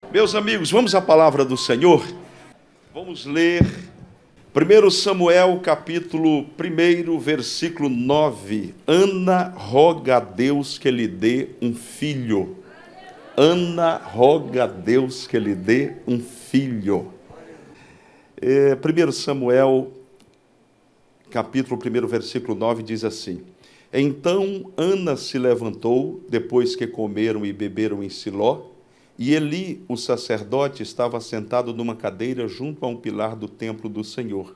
Meus amigos, vamos à palavra do Senhor? Vamos ler 1 Samuel, capítulo 1, versículo 9. Ana roga a Deus que lhe dê um filho. Ana roga a Deus que lhe dê um filho. 1 Samuel, capítulo 1, versículo 9, diz assim: Então Ana se levantou, depois que comeram e beberam em Siló, e Eli, o sacerdote, estava sentado numa cadeira junto a um pilar do templo do Senhor.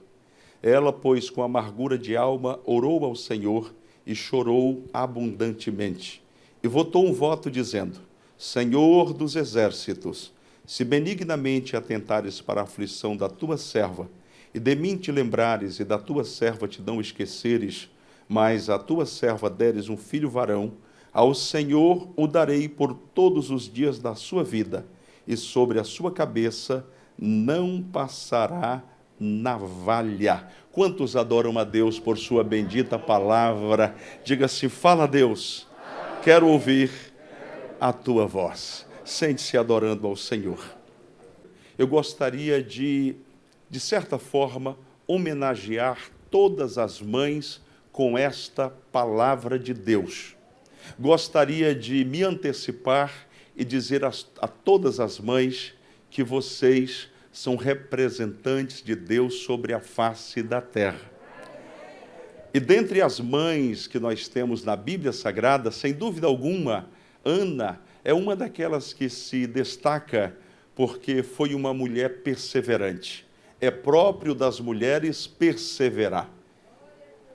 Ela, pois, com amargura de alma, orou ao Senhor e chorou abundantemente. E votou um voto dizendo: Senhor dos exércitos, se benignamente atentares para a aflição da tua serva, e de mim te lembrares e da tua serva te não esqueceres, mas a tua serva deres um filho varão, ao Senhor o darei por todos os dias da sua vida, e sobre a sua cabeça não passará navalha. Quantos adoram a Deus por sua bendita palavra? Diga-se: fala, Deus, quero ouvir a tua voz. Sente-se adorando ao Senhor. Eu gostaria de certa forma, homenagear todas as mães com esta palavra de Deus. Gostaria de me antecipar e dizer a todas as mães que vocês são representantes de Deus sobre a face da terra. E dentre as mães que nós temos na Bíblia Sagrada, sem dúvida alguma, Ana é uma daquelas que se destaca porque foi uma mulher perseverante. É próprio das mulheres perseverar.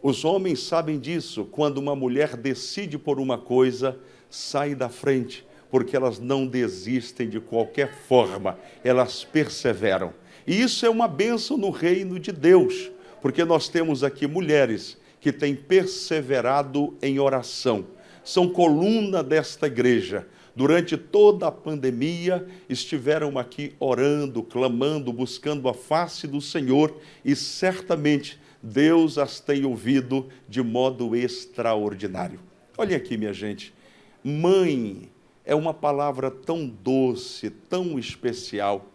Os homens sabem disso. Quando uma mulher decide por uma coisa, sai da frente, porque elas não desistem de qualquer forma, elas perseveram. E isso é uma bênção no reino de Deus, porque nós temos aqui mulheres que têm perseverado em oração. São coluna desta igreja. Durante toda a pandemia, estiveram aqui orando, clamando, buscando a face do Senhor, e certamente Deus as tem ouvido de modo extraordinário. Olhem aqui, minha gente, mãe é uma palavra tão doce, tão especial,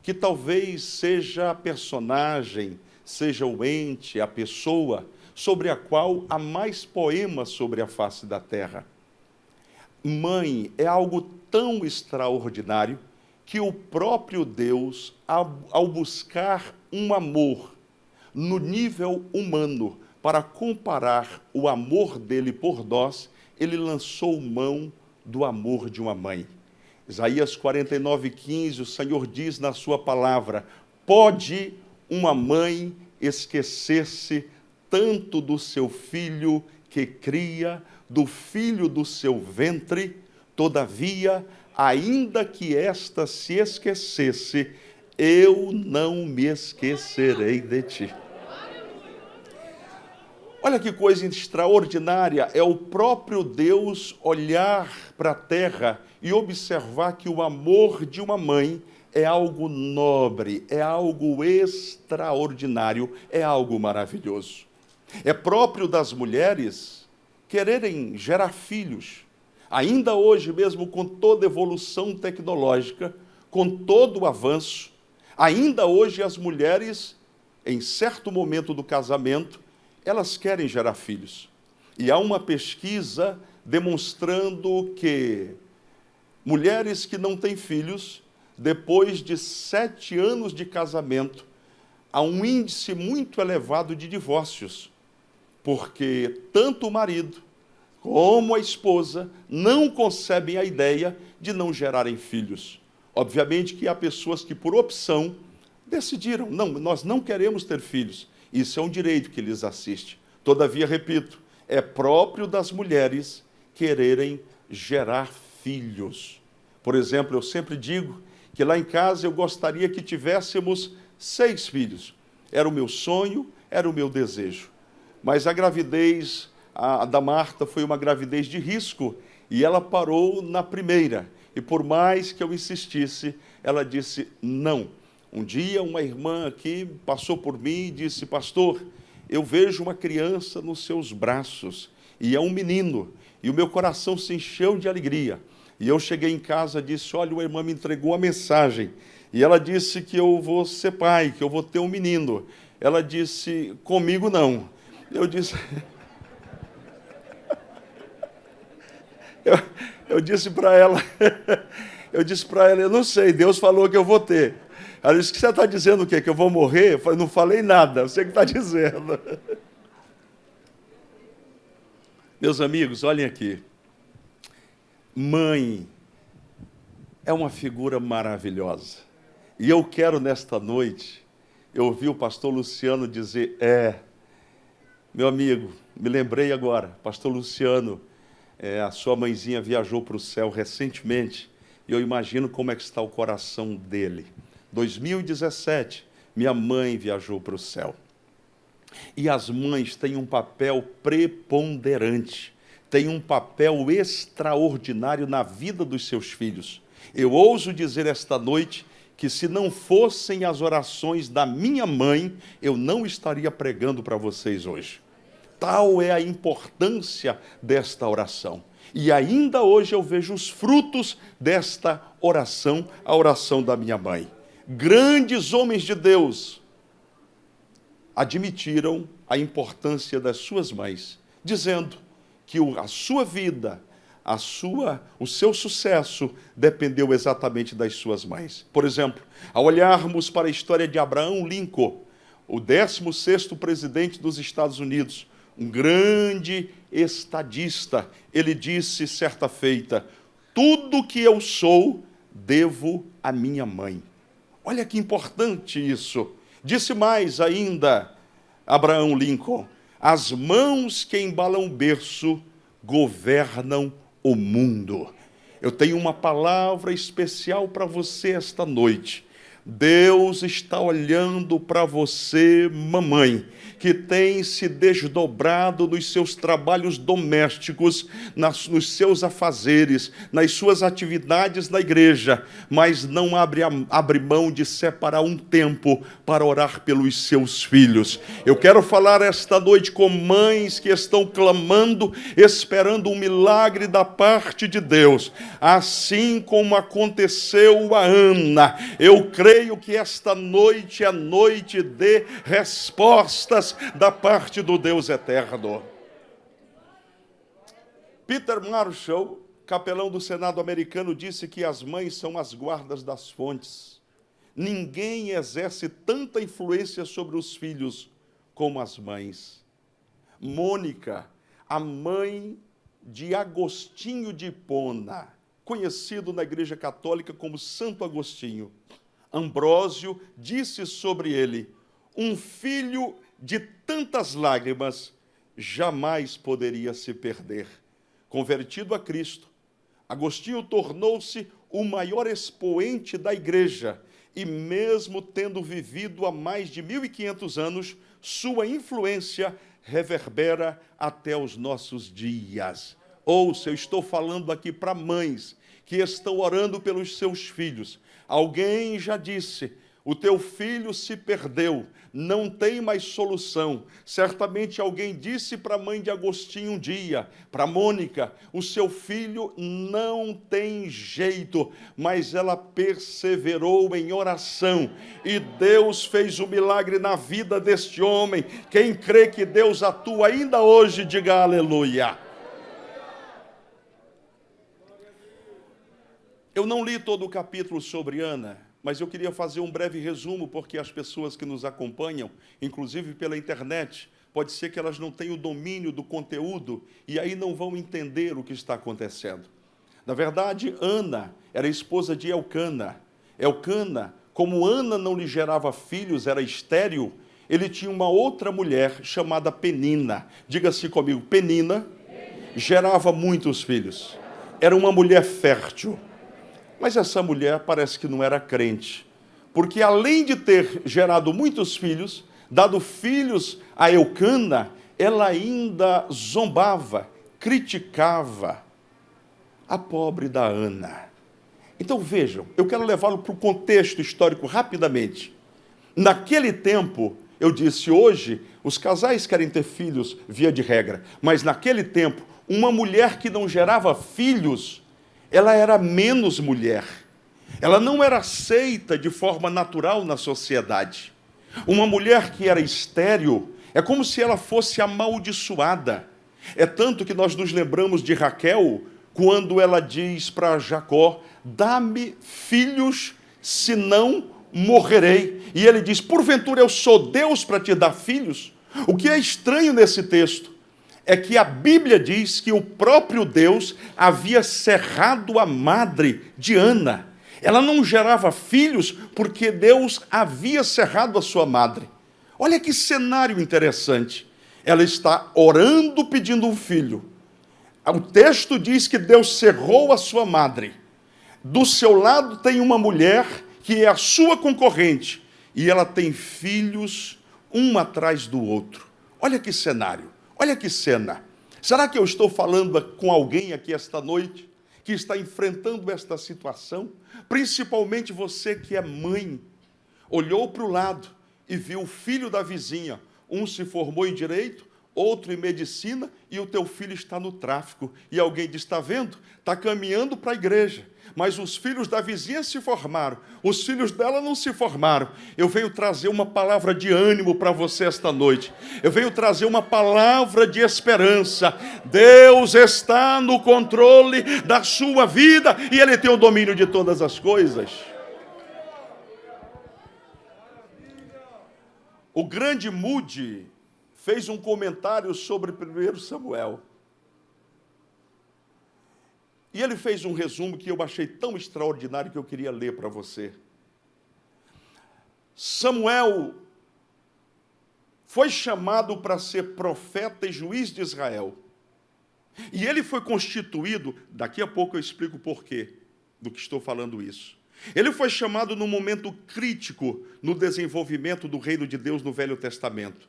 que talvez seja a personagem, seja o ente, a pessoa, sobre a qual há mais poemas sobre a face da terra. Mãe é algo tão extraordinário que o próprio Deus, ao buscar um amor no nível humano, para comparar o amor dele por nós, ele lançou mão do amor de uma mãe. Isaías 49:15, o Senhor diz na sua palavra: pode uma mãe esquecer-se tanto do seu filho que cria, do filho do seu ventre? Todavia, ainda que esta se esquecesse, eu não me esquecerei de ti. Olha que coisa extraordinária, é o próprio Deus olhar para a terra e observar que o amor de uma mãe é algo nobre, é algo extraordinário, é algo maravilhoso. É próprio das mulheres quererem gerar filhos. Ainda hoje mesmo, com toda a evolução tecnológica, com todo o avanço, ainda hoje as mulheres, em certo momento do casamento, elas querem gerar filhos. E há uma pesquisa demonstrando que mulheres que não têm filhos, depois de 7 anos de casamento, há um índice muito elevado de divórcios, porque tanto o marido como a esposa não concebem a ideia de não gerarem filhos. Obviamente que há pessoas que, por opção, decidiram: não, nós não queremos ter filhos. Isso é um direito que lhes assiste. Todavia, repito, é próprio das mulheres quererem gerar filhos. Por exemplo, eu sempre digo que lá em casa eu gostaria que tivéssemos 6 filhos. Era o meu sonho, era o meu desejo. Mas a gravidez da Marta foi uma gravidez de risco e ela parou na primeira. E por mais que eu insistisse, ela disse não. Um dia uma irmã aqui passou por mim e disse: pastor, eu vejo uma criança nos seus braços, e é um menino, e o meu coração se encheu de alegria. E eu cheguei em casa e disse, olha, a irmã me entregou uma mensagem. E ela disse que eu vou ser pai, que eu vou ter um menino. Ela disse, comigo não. Eu disse... Eu disse para ela, eu não sei, Deus falou que eu vou ter. Ela disse, que você está dizendo o quê? Que eu vou morrer? Eu falei, não falei nada, você que está dizendo. Meus amigos, olhem aqui. Mãe é uma figura maravilhosa. E eu quero, nesta noite, eu ouvi o pastor Luciano dizer, meu amigo, me lembrei agora, pastor Luciano, a sua mãezinha viajou para o céu recentemente, e eu imagino como é que está o coração dele. 2017, minha mãe viajou para o céu. E as mães têm um papel preponderante, têm um papel extraordinário na vida dos seus filhos. Eu ouso dizer esta noite que se não fossem as orações da minha mãe, eu não estaria pregando para vocês hoje. Tal é a importância desta oração. E ainda hoje eu vejo os frutos desta oração, a oração da minha mãe. Grandes homens de Deus admitiram a importância das suas mães, dizendo que a sua vida, o seu sucesso dependeu exatamente das suas mães. Por exemplo, ao olharmos para a história de Abraham Lincoln, o 16º presidente dos Estados Unidos, um grande estadista, ele disse certa feita, tudo que eu sou, devo à minha mãe. Olha que importante isso. Disse mais ainda, Abraham Lincoln, as mãos que embalam o berço governam o mundo. Eu tenho uma palavra especial para você esta noite. Deus está olhando para você, mamãe, que tem se desdobrado nos seus trabalhos domésticos, nos seus afazeres, nas suas atividades na igreja, mas não abre mão de separar um tempo para orar pelos seus filhos. Eu quero falar esta noite com mães que estão clamando, esperando um milagre da parte de Deus, assim como aconteceu a Ana. Eu creio que esta noite é a noite de respostas da parte do Deus eterno. Peter Marshall, capelão do Senado americano, disse que as mães são as guardas das fontes. Ninguém exerce tanta influência sobre os filhos como as mães. Mônica, a mãe de Agostinho de Hipona, conhecido na Igreja Católica como Santo Agostinho, Ambrósio disse sobre ele, um filho de tantas lágrimas jamais poderia se perder. Convertido a Cristo, Agostinho tornou-se o maior expoente da igreja e mesmo tendo vivido há mais de 1500 anos, sua influência reverbera até os nossos dias. Ouça, eu estou falando aqui para mães que estão orando pelos seus filhos. Alguém já disse, o teu filho se perdeu, não tem mais solução. Certamente alguém disse para a mãe de Agostinho um dia, para Mônica, o seu filho não tem jeito, mas ela perseverou em oração e Deus fez o milagre na vida deste homem. Quem crê que Deus atua ainda hoje, diga aleluia. Eu não li todo o capítulo sobre Ana, mas eu queria fazer um breve resumo, porque as pessoas que nos acompanham, inclusive pela internet, pode ser que elas não tenham o domínio do conteúdo e aí não vão entender o que está acontecendo. Na verdade, Ana era esposa de Elcana. Elcana, como Ana não lhe gerava filhos, era estéril, ele tinha uma outra mulher chamada Penina. Diga-se comigo, Penina gerava muitos filhos. Era uma mulher fértil. Mas essa mulher parece que não era crente, porque além de ter gerado muitos filhos, dado filhos a Elcana, ela ainda zombava, criticava a pobre da Ana. Então vejam, eu quero levá-lo para o contexto histórico rapidamente. Naquele tempo, eu disse, hoje os casais querem ter filhos via de regra, mas naquele tempo, uma mulher que não gerava filhos, ela era menos mulher. Ela não era aceita de forma natural na sociedade. Uma mulher que era estéril é como se ela fosse amaldiçoada. É tanto que nós nos lembramos de Raquel, quando ela diz para Jacó: dá-me filhos, senão morrerei. E ele diz: porventura eu sou Deus para te dar filhos? O que é estranho nesse texto é que a Bíblia diz que o próprio Deus havia cerrado a madre de Ana. Ela não gerava filhos porque Deus havia cerrado a sua madre. Olha que cenário interessante. Ela está orando pedindo um filho. O texto diz que Deus cerrou a sua madre. Do seu lado tem uma mulher que é a sua concorrente. E ela tem filhos um atrás do outro. Olha que cenário, olha que cena. Será que eu estou falando com alguém aqui esta noite que está enfrentando esta situação? Principalmente você que é mãe, olhou para o lado e viu o filho da vizinha. Um se formou em direito, outro em medicina, e o teu filho está no tráfico. E alguém diz: está vendo? Está caminhando para a igreja. Mas os filhos da vizinha se formaram, os filhos dela não se formaram. Eu venho trazer uma palavra de ânimo para você esta noite. Eu venho trazer uma palavra de esperança. Deus está no controle da sua vida e Ele tem o domínio de todas as coisas. O grande Moody fez um comentário sobre 1 Samuel. E ele fez um resumo que eu achei tão extraordinário que eu queria ler para você. Samuel foi chamado para ser profeta e juiz de Israel. E ele foi constituído, daqui a pouco eu explico o porquê do que estou falando isso. Ele foi chamado num momento crítico no desenvolvimento do reino de Deus no Velho Testamento.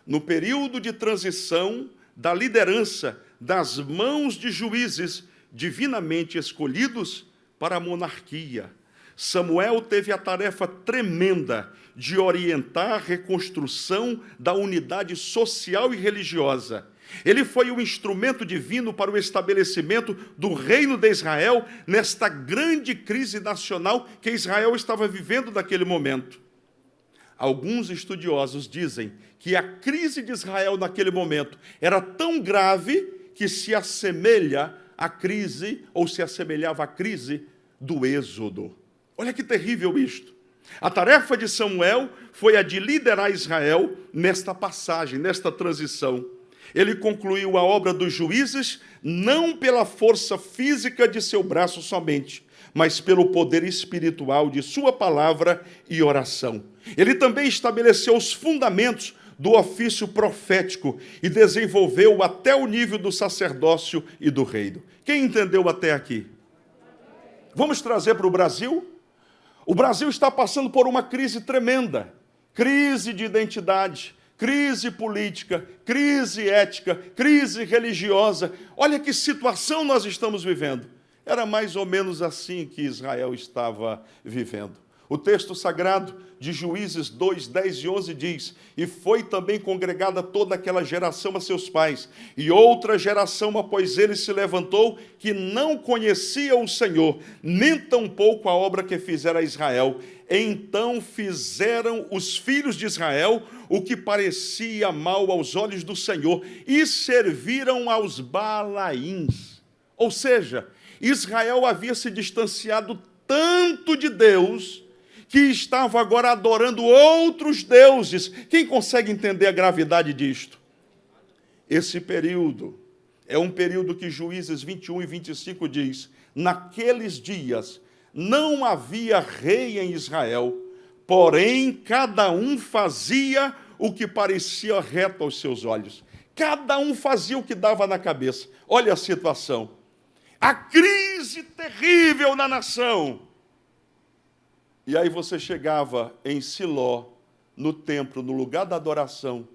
No período de transição da liderança das mãos de juízes divinamente escolhidos para a monarquia. Samuel teve a tarefa tremenda de orientar a reconstrução da unidade social e religiosa. Ele foi o instrumento divino para o estabelecimento do reino de Israel nesta grande crise nacional que Israel estava vivendo naquele momento. Alguns estudiosos dizem que a crise de Israel naquele momento era tão grave que se assemelha à crise, ou se assemelhava à crise do Êxodo. Olha que terrível isto. A tarefa de Samuel foi a de liderar Israel nesta passagem, nesta transição. Ele concluiu a obra dos juízes não pela força física de seu braço somente, mas pelo poder espiritual de sua palavra e oração. Ele também estabeleceu os fundamentos do ofício profético e desenvolveu até o nível do sacerdócio e do reino. Quem entendeu até aqui? Vamos trazer para o Brasil? O Brasil está passando por uma crise tremenda, crise de identidade, crise política, crise ética, crise religiosa. Olha que situação nós estamos vivendo. Era mais ou menos assim que Israel estava vivendo. O texto sagrado de Juízes 2, 10 e 11 diz: e foi também congregada toda aquela geração a seus pais, e outra geração após ele se levantou, que não conhecia o Senhor, nem tampouco a obra que fizera Israel. Então fizeram os filhos de Israel o que parecia mal aos olhos do Senhor, e serviram aos Balaíns. Ou seja, Israel havia se distanciado tanto de Deus, que estava agora adorando outros deuses. Quem consegue entender a gravidade disto? Esse período é um período que Juízes 21 e 25 diz: naqueles dias não havia rei em Israel, porém cada um fazia o que parecia reto aos seus olhos. Cada um fazia o que dava na cabeça. Olha a situação. A crise terrível na nação. E aí você chegava em Siló, no templo, no lugar da adoração.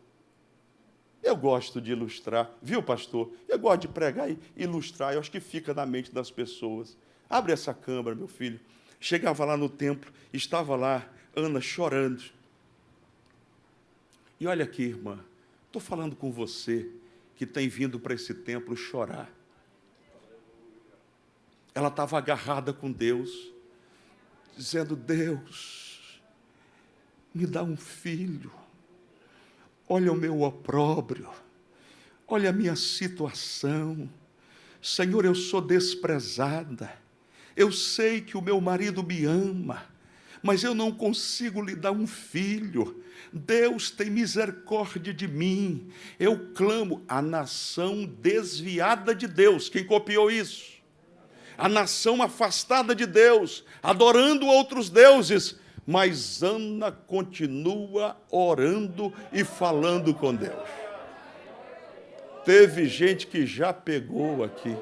Eu gosto de ilustrar, viu, pastor? Eu gosto de pregar e ilustrar, eu acho que fica na mente das pessoas. Abre essa câmera, meu filho. Chegava lá no templo, estava lá Ana chorando. E olha aqui, irmã, estou falando com você que tem vindo para esse templo chorar. ela estava agarrada com Deus, dizendo: Deus, me dá um filho. Olha o meu opróbrio, olha a minha situação. Senhor, eu sou desprezada. Eu sei que o meu marido me ama, mas eu não consigo lhe dar um filho. Deus tem misericórdia de mim. Eu clamo. A nação desviada de Deus. Quem copiou isso? A nação afastada de Deus, adorando outros deuses. Mas Ana continua orando e falando com Deus. Teve gente que já pegou aqui.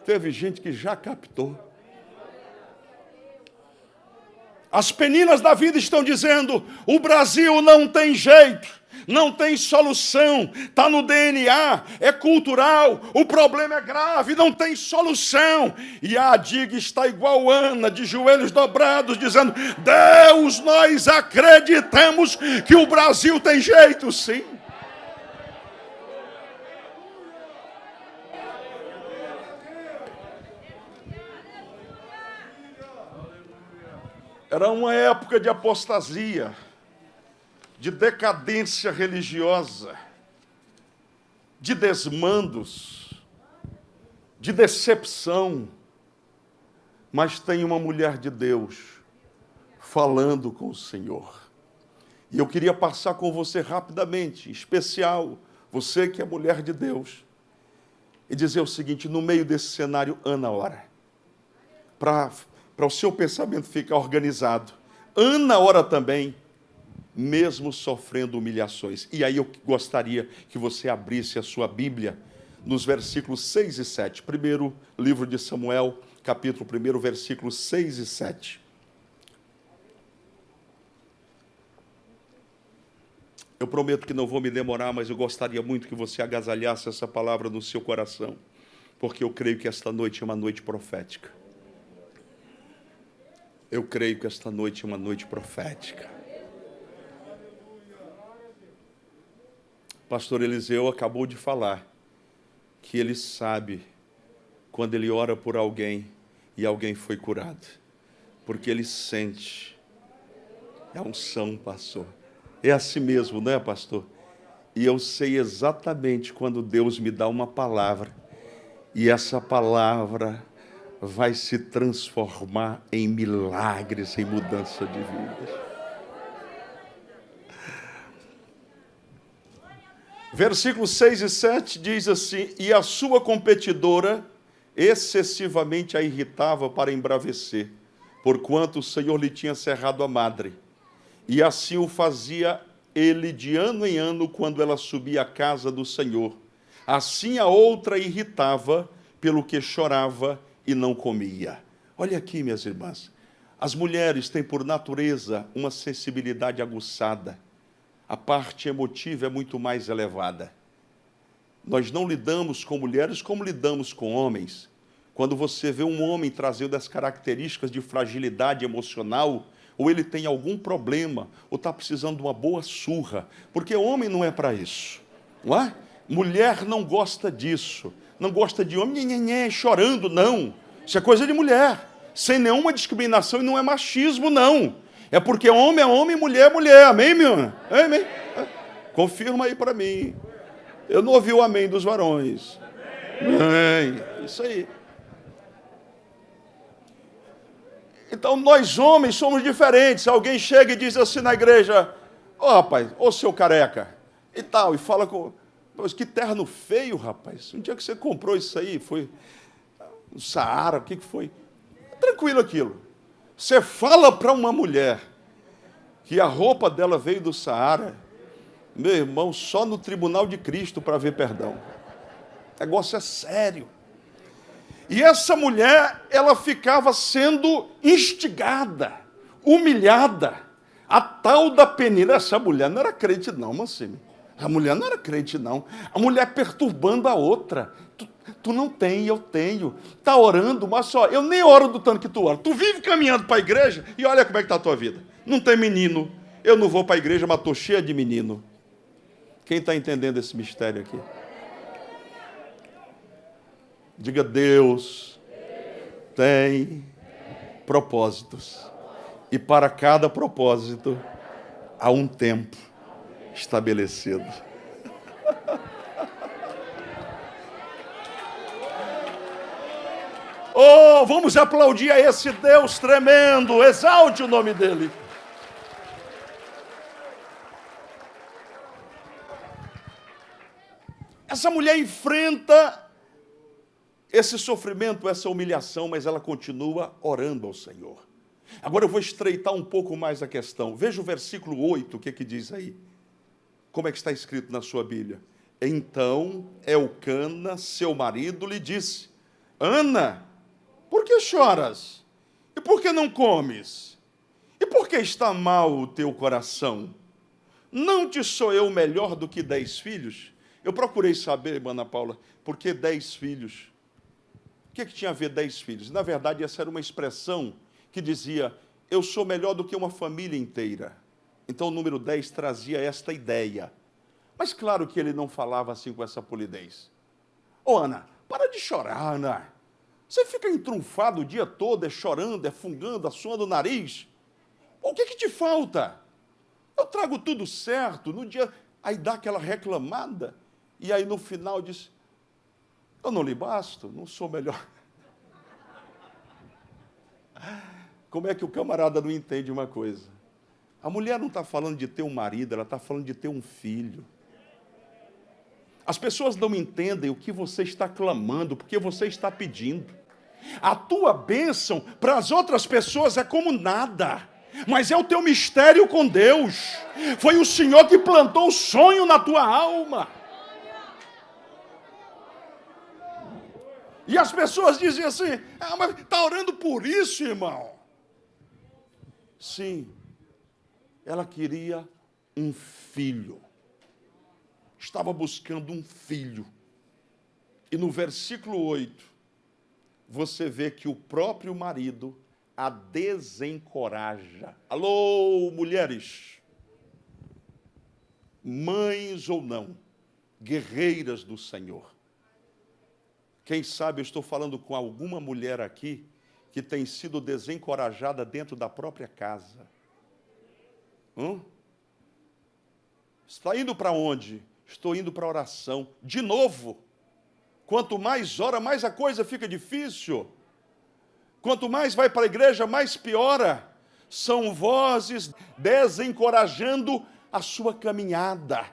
Teve gente que já captou. As Peninas da vida estão dizendo: o Brasil não tem jeito, não tem solução, está no DNA, é cultural, o problema é grave, não tem solução. E a Adiga está igual Ana, de joelhos dobrados, dizendo: Deus, nós acreditamos que o Brasil tem jeito, sim. Era uma época de apostasia, de decadência religiosa, de desmandos, de decepção. Mas tem uma mulher de Deus falando com o Senhor. E eu queria passar com você rapidamente, em especial, você que é mulher de Deus, e dizer o seguinte: no meio desse cenário, Ana ora. Para o seu pensamento ficar organizado. Ana ora também, mesmo sofrendo humilhações. E aí eu gostaria que você abrisse a sua Bíblia nos versículos 6 e 7. Primeiro livro de Samuel, capítulo 1, versículos 6 e 7. Eu prometo que não vou me demorar, mas eu gostaria muito que você agasalhasse essa palavra no seu coração, porque eu creio que esta noite é uma noite profética. Eu creio que esta noite é uma noite profética. Pastor Eliseu acabou de falar que ele sabe quando ele ora por alguém e alguém foi curado, porque ele sente. A unção passou. É assim mesmo, não é, pastor? E eu sei exatamente quando Deus me dá uma palavra, e essa palavra vai se transformar em milagres, em mudança de vida. Versículos 6 e 7 diz assim: e a sua competidora excessivamente a irritava para embravecer, porquanto o Senhor lhe tinha cerrado a madre. E assim o fazia ele de ano em ano, quando ela subia à casa do Senhor. Assim a outra irritava, pelo que chorava e não comia. Olha aqui, minhas irmãs, as mulheres têm por natureza uma sensibilidade aguçada. A parte emotiva é muito mais elevada. Nós não lidamos com mulheres como lidamos com homens. Quando você vê um homem trazendo as características de fragilidade emocional, ou ele tem algum problema, ou está precisando de uma boa surra, porque homem não é para isso, não é? Mulher não gosta disso. Não gosta de homem chorando, não. Isso é coisa de mulher. Sem nenhuma discriminação, e não é machismo, não. É porque homem é homem, mulher é mulher. Amém, meu irmão? Amém? Confirma aí para mim. Eu não ouvi o amém dos varões. Amém. Isso aí. Então, nós homens somos diferentes. Alguém chega e diz assim na igreja: ô rapaz, ô seu careca, e tal, e fala com... Pois que terno feio, rapaz. Um dia que você comprou isso aí, foi no Saara, o que foi? Tranquilo aquilo. Você fala para uma mulher que a roupa dela veio do Saara, meu irmão, só no tribunal de Cristo para ver perdão. O negócio é sério. E essa mulher, ela ficava sendo instigada, humilhada. A tal da Penina, essa mulher não era crente não, Mancini. A mulher não era crente, não. A mulher perturbando a outra. Tu não tem, eu tenho. Está orando, mas só, eu nem oro do tanto que tu ora. Tu vive caminhando para a igreja e olha como é que está a tua vida. Não tem menino. Eu não vou para a igreja, mas estou cheia de menino. Quem está entendendo esse mistério aqui? Diga: Deus tem propósitos. E para cada propósito, há um tempo estabelecido. Oh, vamos aplaudir a esse Deus tremendo, exalte o nome dele. Essa mulher enfrenta esse sofrimento, essa humilhação, mas ela continua orando ao Senhor. Agora eu vou estreitar um pouco mais a questão. Veja o versículo 8, o que diz aí? Como é que está escrito na sua Bíblia? Então Elcana, seu marido, lhe disse: Ana, por que choras? E por que não comes? E por que está mal o teu coração? Não te sou eu melhor do que 10 filhos? Eu procurei saber, irmã Ana Paula, por que 10 filhos? O que tinha a ver 10 filhos? Na verdade, essa era uma expressão que dizia: eu sou melhor do que uma família inteira. Então o número 10 trazia esta ideia. Mas claro que ele não falava assim com essa polidez. Ô Ana, para de chorar, Ana. Você fica entrunfado o dia todo, chorando, fungando, assoando o nariz. O que te falta? Eu trago tudo certo. No dia, aí dá aquela reclamada. E aí no final diz: eu não lhe basto, não sou melhor. Como é que o camarada não entende uma coisa? A mulher não está falando de ter um marido, ela está falando de ter um filho. As pessoas não entendem o que você está clamando, porque você está pedindo. A tua bênção para as outras pessoas é como nada, mas é o teu mistério com Deus. Foi o Senhor que plantou o sonho na tua alma. E as pessoas dizem assim: mas está orando por isso, irmão? Sim, ela queria um filho. Estava buscando um filho. E no versículo 8, você vê que o próprio marido a desencoraja. Alô, mulheres, mães ou não, guerreiras do Senhor. Quem sabe eu estou falando com alguma mulher aqui que tem sido desencorajada dentro da própria casa. Está indo para onde? Estou indo para a oração. De novo. Quanto mais ora, mais a coisa fica difícil. Quanto mais vai para a igreja, mais piora. São vozes desencorajando a sua caminhada.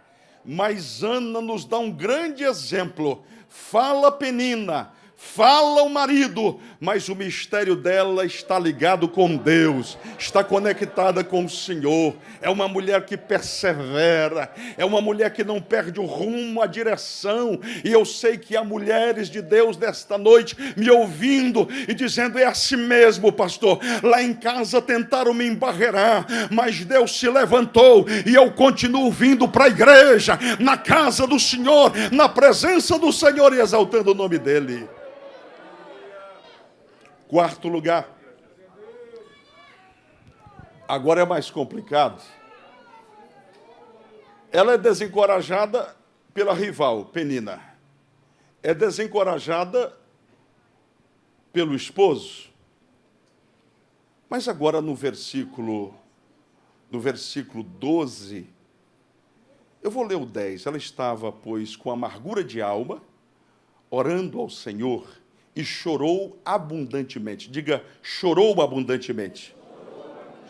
Mas Ana nos dá um grande exemplo. Fala Penina, fala o marido, mas o mistério dela está ligado com Deus, está conectada com o Senhor. É uma mulher que persevera, é uma mulher que não perde o rumo, a direção. E eu sei que há mulheres de Deus nesta noite me ouvindo e dizendo: é assim mesmo, pastor, lá em casa tentaram me embarrear, mas Deus se levantou e eu continuo vindo para a igreja, na casa do Senhor, na presença do Senhor e exaltando o nome dEle. Quarto lugar. Agora é mais complicado. Ela é desencorajada pela rival, Penina. É desencorajada pelo esposo. Mas agora no versículo 12, eu vou ler o 10. Ela estava, pois, com amargura de alma, orando ao Senhor, e chorou abundantemente. Diga, chorou abundantemente.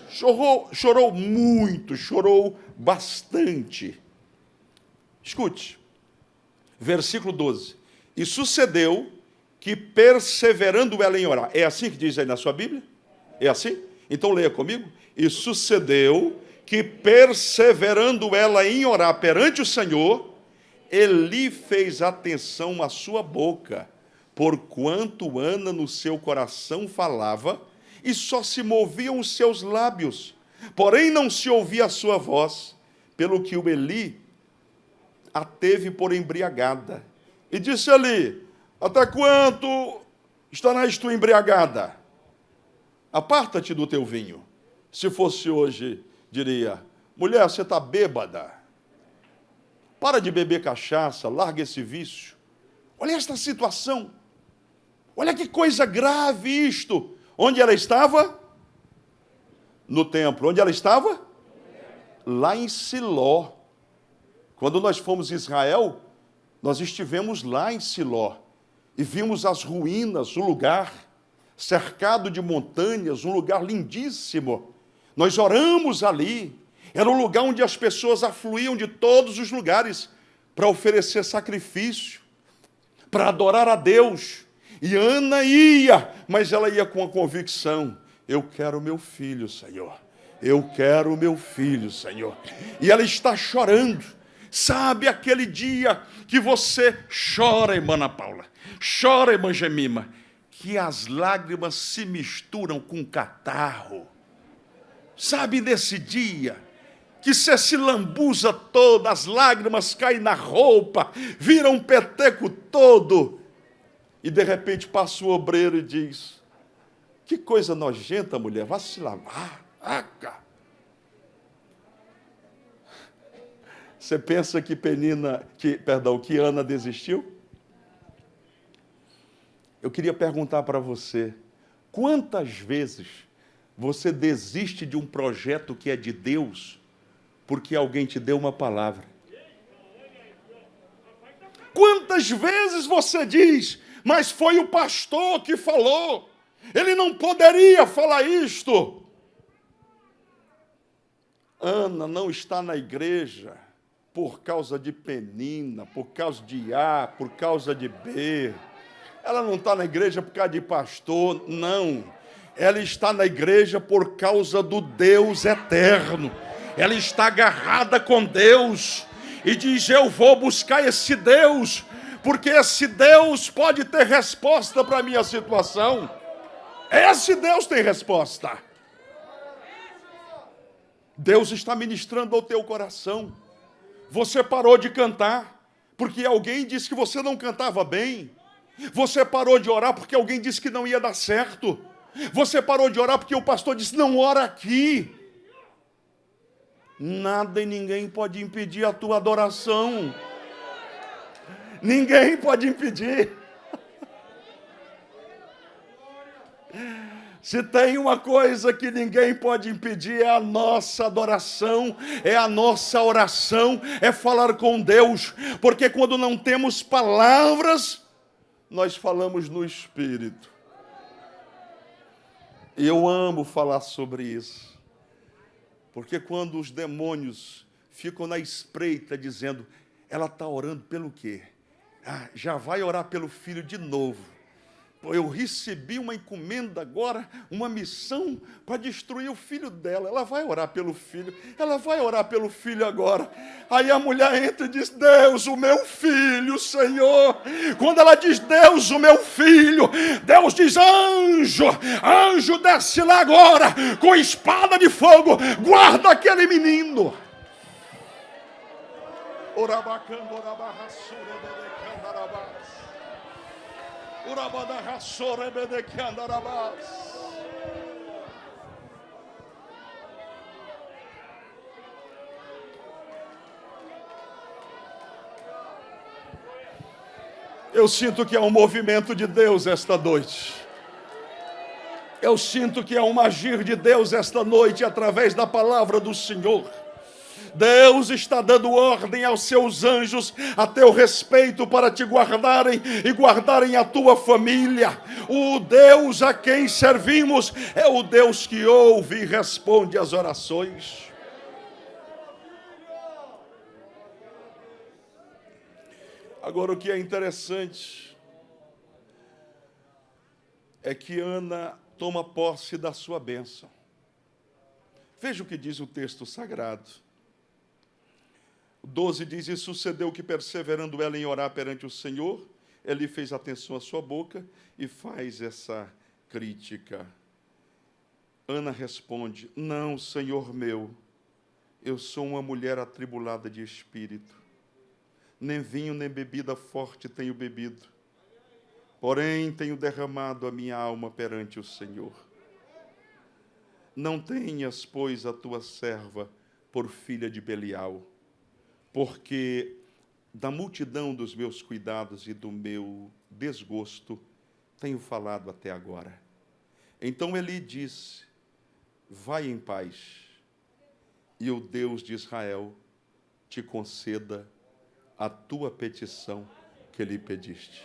Chorou muito, chorou bastante. Escute, versículo 12. E sucedeu que, perseverando ela em orar. É assim que diz aí na sua Bíblia? É assim? Então leia comigo. E sucedeu que, perseverando ela em orar perante o Senhor, Eli fez atenção à sua boca, porquanto Ana no seu coração falava, e só se moviam os seus lábios, porém não se ouvia a sua voz, pelo que o Eli a teve por embriagada. E disse Eli: até quanto estarás tu embriagada? Aparta-te do teu vinho. Se fosse hoje, diria: mulher, você está bêbada. Para de beber cachaça, larga esse vício. Olha esta situação. Olha que coisa grave isto. Onde ela estava? No templo. Onde ela estava? Lá em Siló. Quando nós fomos em Israel, nós estivemos lá em Siló e vimos as ruínas, um lugar cercado de montanhas, um lugar lindíssimo. Nós oramos ali. Era um lugar onde as pessoas afluíam de todos os lugares para oferecer sacrifício, para adorar a Deus. E Ana ia, mas ela ia com a convicção: eu quero meu filho, Senhor. Eu quero meu filho, Senhor. E ela está chorando. Sabe aquele dia que você chora, irmã Ana Paula, chora, irmã Gemima, que as lágrimas se misturam com catarro? Sabe nesse dia que você se lambuza toda, as lágrimas caem na roupa, viram um peteco todo, e de repente passa o obreiro e diz: que coisa nojenta, mulher, vá se lavar. Você pensa que que Ana desistiu? Eu queria perguntar para você: quantas vezes você desiste de um projeto que é de Deus porque alguém te deu uma palavra? Quantas vezes você diz: mas foi o pastor que falou, ele não poderia falar isto? Ana não está na igreja por causa de Penina, por causa de A, por causa de B. Ela não está na igreja por causa de pastor, não. Ela está na igreja por causa do Deus eterno. Ela está agarrada com Deus e diz: eu vou buscar esse Deus, porque esse Deus pode ter resposta para a minha situação. Esse Deus tem resposta. Deus está ministrando ao teu coração. Você parou de cantar porque alguém disse que você não cantava bem. Você parou de orar porque alguém disse que não ia dar certo. Você parou de orar porque o pastor disse: não ora aqui. Nada e ninguém pode impedir a tua adoração. Ninguém pode impedir. Se tem uma coisa que ninguém pode impedir, é a nossa adoração, é a nossa oração, é falar com Deus. Porque quando não temos palavras, nós falamos no Espírito. E eu amo falar sobre isso. Porque quando os demônios ficam na espreita dizendo: ela está orando pelo quê? Já vai orar pelo filho de novo. Eu recebi uma encomenda agora, uma missão para destruir o filho dela. Ela vai orar pelo filho, ela vai orar pelo filho agora. Aí a mulher entra e diz: Deus, o meu filho, Senhor. Quando ela diz Deus, o meu filho, Deus diz: anjo, anjo, desce lá agora, com espada de fogo, guarda aquele menino. Orabacando, orabarrassura, bedecandarabás. Eu sinto que é um movimento de Deus esta noite. Eu sinto que é um agir de Deus esta noite através da palavra do Senhor. Deus está dando ordem aos seus anjos a teu respeito para te guardarem e guardarem a tua família. O Deus a quem servimos é o Deus que ouve e responde às orações. Agora, o que é interessante é que Ana toma posse da sua bênção. Veja o que diz o texto sagrado. 12 diz: e sucedeu que, perseverando ela em orar perante o Senhor, ele fez atenção à sua boca e faz essa crítica. Ana responde: não, Senhor meu, eu sou uma mulher atribulada de espírito. Nem vinho nem bebida forte tenho bebido, porém tenho derramado a minha alma perante o Senhor. Não tenhas, pois, a tua serva por filha de Belial, porque da multidão dos meus cuidados e do meu desgosto tenho falado até agora. Então Eli disse: vai em paz, e o Deus de Israel te conceda a tua petição que lhe pediste.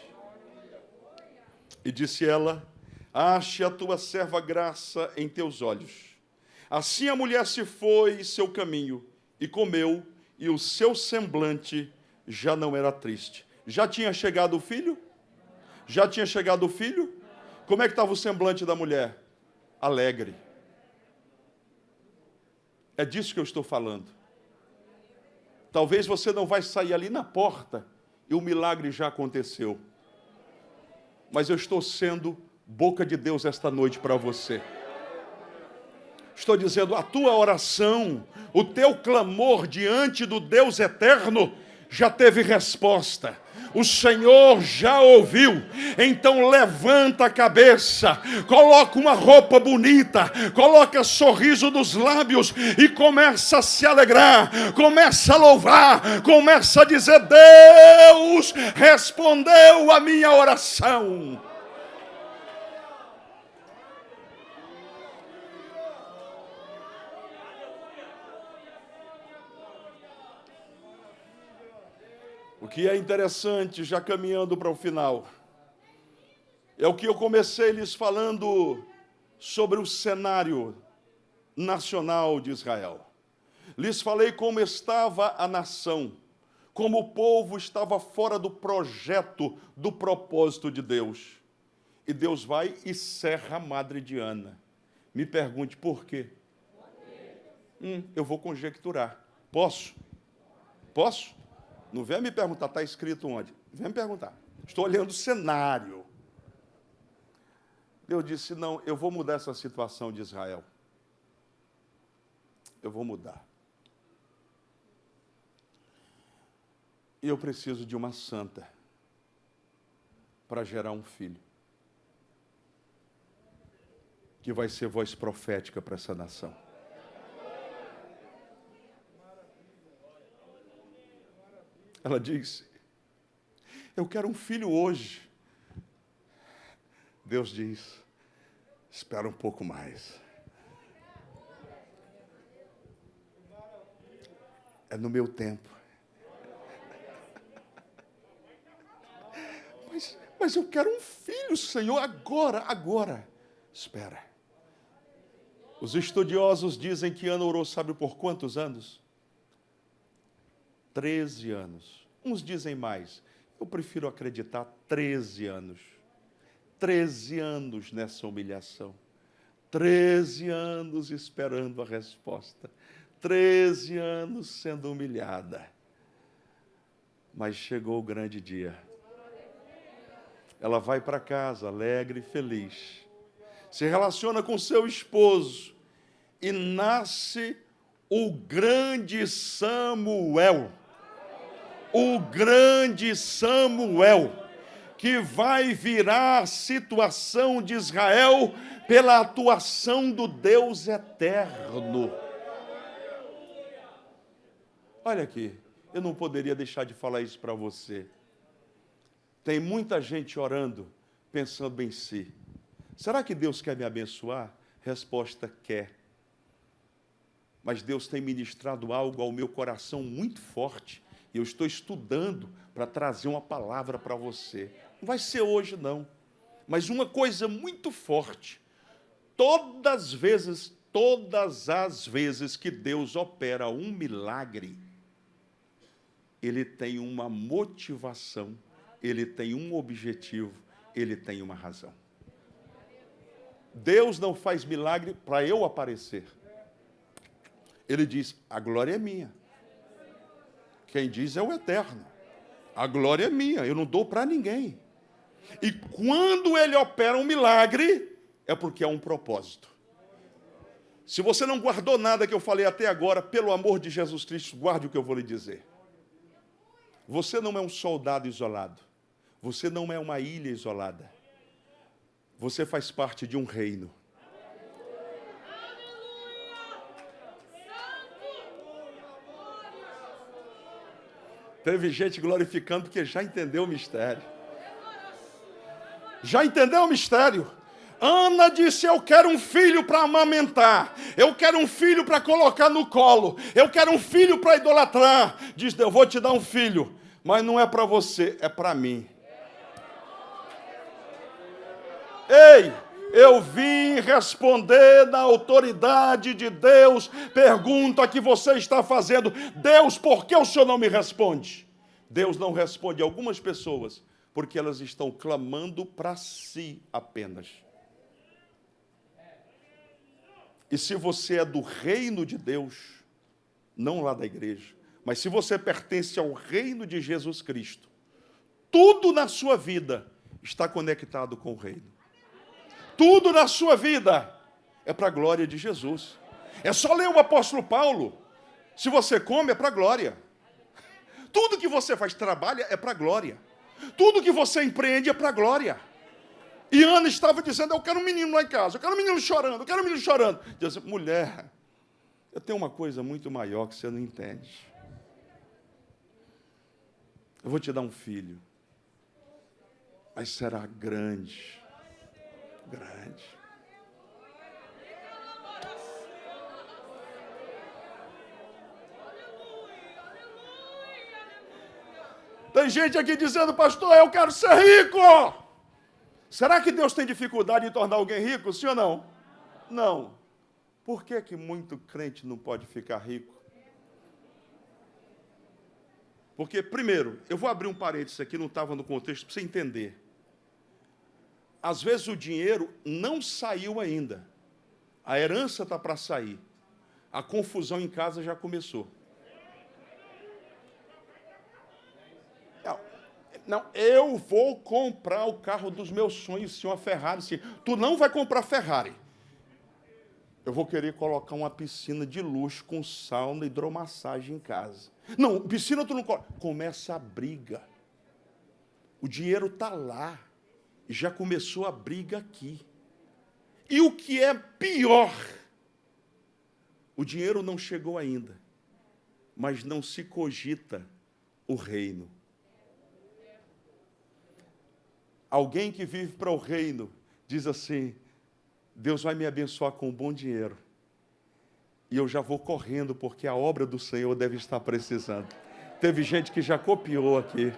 E disse ela: ache a tua serva graça em teus olhos. Assim a mulher se foi seu caminho, e comeu, e o seu semblante já não era triste. Já tinha chegado o filho? Já tinha chegado o filho? Como é que estava o semblante da mulher? Alegre. É disso que eu estou falando. Talvez você não vai sair ali na porta e o milagre já aconteceu. Mas eu estou sendo boca de Deus esta noite para você. Estou dizendo, a tua oração, o teu clamor diante do Deus eterno já teve resposta. O Senhor já ouviu. Então levanta a cabeça, coloca uma roupa bonita, coloca sorriso nos lábios e começa a se alegrar, começa a louvar, começa a dizer: Deus respondeu a minha oração. O que é interessante, já caminhando para o final, é o que eu comecei lhes falando sobre o cenário nacional de Israel. Lhes falei como estava a nação, como o povo estava fora do projeto, do propósito de Deus. E Deus vai e cerra a madre de Ana. Me pergunte por quê? Eu vou conjecturar. Posso? Posso? Não vem me perguntar, está escrito onde? Vem me perguntar. Estou olhando o cenário. Deus disse: não, eu vou mudar essa situação de Israel. Eu vou mudar. E eu preciso de uma santa para gerar um filho que vai ser voz profética para essa nação. Ela disse: eu quero um filho hoje. Deus diz: espera um pouco mais. É no meu tempo. Mas eu quero um filho, Senhor, agora. Espera. Os estudiosos dizem que Ana orou, sabe por quantos anos? 13 anos. Uns dizem mais. Eu prefiro acreditar 13 anos. 13 anos nessa humilhação. 13 anos esperando a resposta. 13 anos sendo humilhada. Mas chegou o grande dia. Ela vai para casa alegre e feliz. Se relaciona com seu esposo. E nasce o grande Samuel. O grande Samuel, que vai virar a situação de Israel pela atuação do Deus eterno. Olha aqui, eu não poderia deixar de falar isso para você. Tem muita gente orando, pensando em si. Será que Deus quer me abençoar? Resposta: quer. Mas Deus tem ministrado algo ao meu coração muito forte. E eu estou estudando para trazer uma palavra para você. Não vai ser hoje, não. Mas uma coisa muito forte. Todas as vezes que Deus opera um milagre, Ele tem uma motivação, Ele tem um objetivo, Ele tem uma razão. Deus não faz milagre para eu aparecer. Ele diz: a glória é minha. Quem diz é o eterno. A glória é minha, eu não dou para ninguém. E quando Ele opera um milagre, é porque há um propósito. Se você não guardou nada que eu falei até agora, pelo amor de Jesus Cristo, guarde o que eu vou lhe dizer. Você não é um soldado isolado. Você não é uma ilha isolada. Você faz parte de um reino. Teve gente glorificando porque já entendeu o mistério. Já entendeu o mistério? Ana disse, eu quero um filho para amamentar, eu quero um filho para colocar no colo, eu quero um filho para idolatrar. Diz, eu vou te dar um filho, mas não é para você, é para mim. Ei, eu vim responder na autoridade de Deus, pergunta que você está fazendo. Deus, por que o Senhor não me responde? Deus não responde a algumas pessoas, porque elas estão clamando para si apenas. E se você é do reino de Deus, não lá da igreja, mas se você pertence ao reino de Jesus Cristo, tudo na sua vida está conectado com o reino. Tudo na sua vida é para a glória de Jesus. É só ler o apóstolo Paulo. Se você come, é para a glória. Tudo que você faz, trabalha, é para a glória. Tudo que você empreende é para a glória. E Ana estava dizendo, eu quero um menino lá em casa, eu quero um menino chorando, eu quero um menino chorando. Deus disse, mulher, eu tenho uma coisa muito maior que você não entende. Eu vou te dar um filho, mas será grande, grande. Tem gente aqui dizendo, pastor, eu quero ser rico. Será que Deus tem dificuldade em tornar alguém rico, sim ou não? Não. Por que muito crente não pode ficar rico? Porque, primeiro, eu vou abrir um parênteses aqui, não estava no contexto, para você entender. Às vezes o dinheiro não saiu ainda. A herança está para sair. A confusão em casa já começou. Não, eu vou comprar o carro dos meus sonhos, sim, uma Ferrari, sim. Tu não vai comprar Ferrari. Eu vou querer colocar uma piscina de luxo com sauna e hidromassagem em casa. Não, piscina tu não coloca. Começa a briga. O dinheiro está lá. E já começou a briga aqui. E o que é pior, o dinheiro não chegou ainda, mas não se cogita o reino. Alguém que vive para o reino diz assim, Deus vai me abençoar com um bom dinheiro. E eu já vou correndo, porque a obra do Senhor deve estar precisando. Teve gente que já copiou aqui.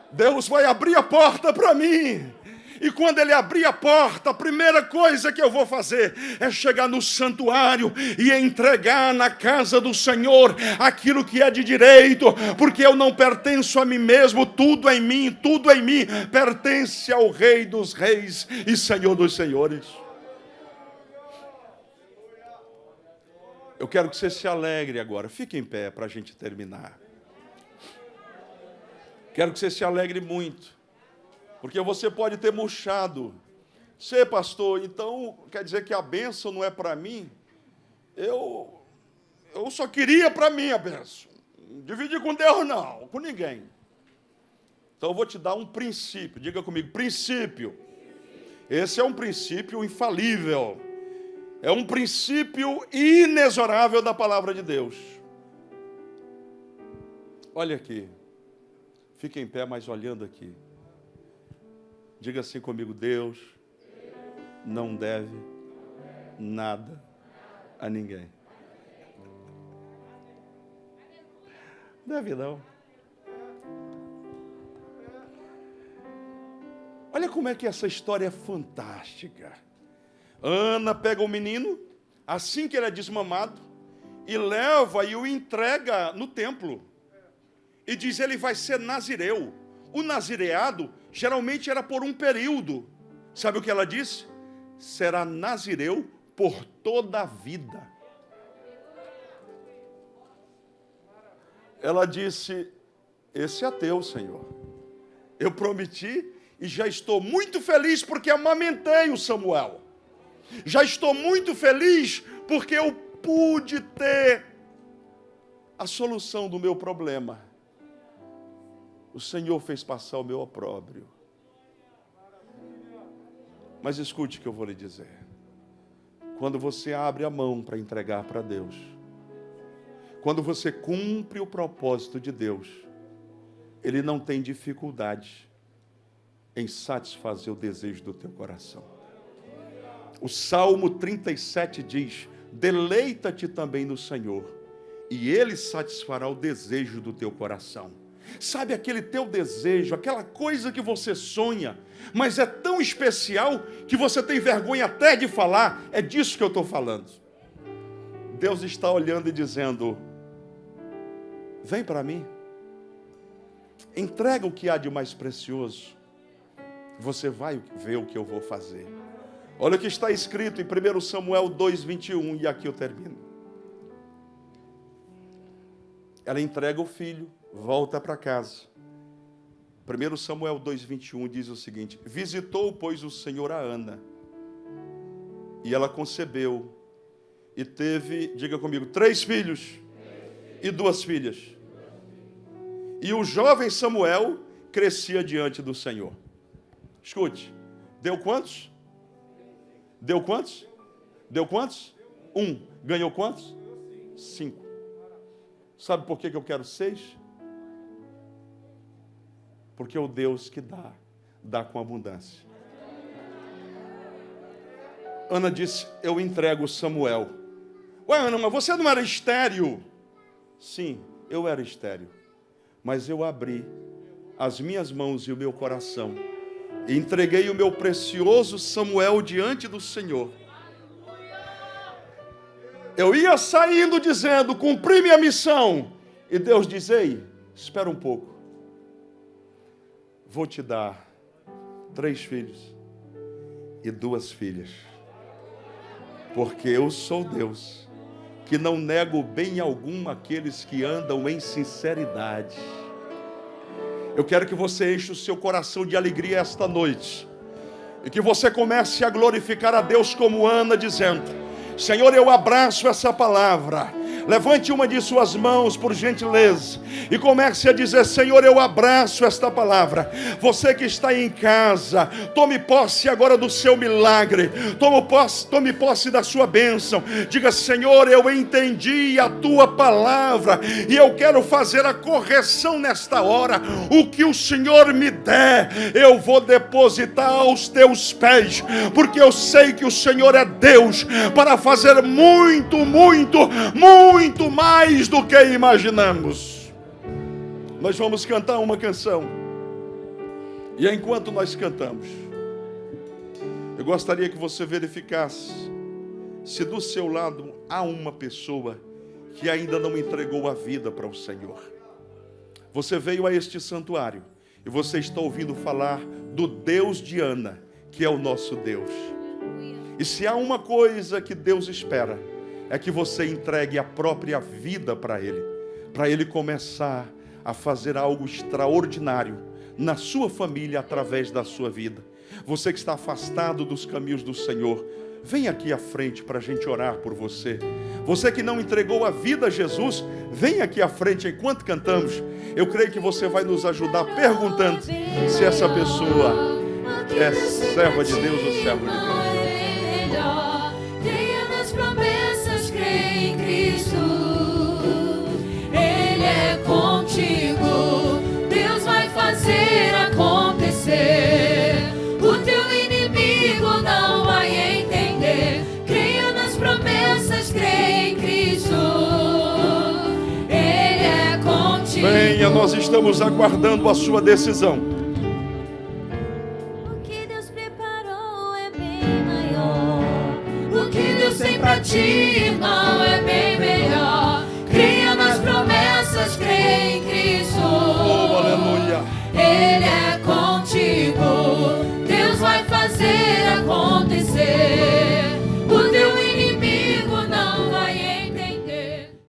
Deus vai abrir a porta para mim. E quando Ele abrir a porta, a primeira coisa que eu vou fazer é chegar no santuário e entregar na casa do Senhor aquilo que é de direito, porque eu não pertenço a mim mesmo, tudo em mim pertence ao Rei dos Reis e Senhor dos Senhores. Eu quero que você se alegre agora. Fique em pé para a gente terminar. Quero que você se alegre muito. Porque você pode ter murchado. Você, pastor, então quer dizer que a bênção não é para mim? Eu só queria para mim a bênção. Dividir com Deus não, com ninguém. Então eu vou te dar um princípio. Diga comigo, princípio. Esse é um princípio infalível. É um princípio inexorável da palavra de Deus. Olha aqui. Fique em pé, mas olhando aqui. Diga assim comigo, Deus não deve nada a ninguém. Deve não. Olha como é que essa história é fantástica. Ana pega o menino, assim que ele é desmamado, e leva e o entrega no templo. E diz, ele vai ser nazireu. O nazireado geralmente era por um período. Sabe o que ela disse? Será nazireu por toda a vida. Ela disse, esse é teu, Senhor. Eu prometi e já estou muito feliz porque amamentei o Samuel. Já estou muito feliz porque eu pude ter a solução do meu problema. O Senhor fez passar o meu opróbrio. Mas escute o que eu vou lhe dizer. Quando você abre a mão para entregar para Deus, quando você cumpre o propósito de Deus, Ele não tem dificuldade em satisfazer o desejo do teu coração. O Salmo 37 diz: deleita-te também no Senhor, e Ele satisfará o desejo do teu coração. Sabe aquele teu desejo, aquela coisa que você sonha, mas é tão especial que você tem vergonha até de falar? É disso que eu estou falando. Deus está olhando e dizendo: vem para mim, entrega o que há de mais precioso, você vai ver o que eu vou fazer. Olha o que está escrito em 1 Samuel 2:21, e aqui eu termino. Ela entrega o filho, volta para casa. 1 Samuel 2:21 diz o seguinte: visitou, pois, o Senhor a Ana, e ela concebeu, e teve, diga comigo, 3 filhos e 2 filhas. E o jovem Samuel crescia diante do Senhor. Escute, deu quantos? Deu quantos? Deu quantos? 1. Ganhou quantos? 5. Sabe por que eu quero 6? Porque o Deus que dá com abundância. Ana disse: eu entrego Samuel. Ué, Ana, mas você não era estéril? Sim, eu era estéril. Mas eu abri as minhas mãos e o meu coração e entreguei o meu precioso Samuel diante do Senhor. Eu ia saindo dizendo: cumpri minha missão. E Deus diz: ei, espera um pouco. Vou te dar 3 filhos e 2 filhas. Porque eu sou Deus, que não nego bem algum àqueles que andam em sinceridade. Eu quero que você enche o seu coração de alegria esta noite. E que você comece a glorificar a Deus como Ana, dizendo: Senhor, eu abraço essa palavra. Levante uma de suas mãos, por gentileza, e comece a dizer: Senhor, eu abraço esta palavra. Você que está em casa, tome posse agora do seu milagre, tome posse da sua bênção. Diga: Senhor, eu entendi a tua palavra, e eu quero fazer a correção nesta hora. O que o Senhor me der, eu vou depositar aos teus pés, porque eu sei que o Senhor é Deus, para fazer muito mais do que imaginamos. Nós vamos cantar uma canção, e enquanto nós cantamos, eu gostaria que você verificasse se do seu lado há uma pessoa que ainda não entregou a vida para o Senhor. Você veio a este santuário e você está ouvindo falar do Deus de Ana, que é o nosso Deus. E se há uma coisa que Deus espera, é que você entregue a própria vida para Ele começar a fazer algo extraordinário na sua família através da sua vida. Você que está afastado dos caminhos do Senhor, vem aqui à frente para a gente orar por você. Você que não entregou a vida a Jesus, vem aqui à frente enquanto cantamos. Eu creio que você vai nos ajudar perguntando se essa pessoa é serva de Deus ou servo de Deus. Fazer acontecer, o teu inimigo não vai entender. Creia nas promessas, creia em Cristo, Ele é contigo. Venha, nós estamos aguardando a sua decisão.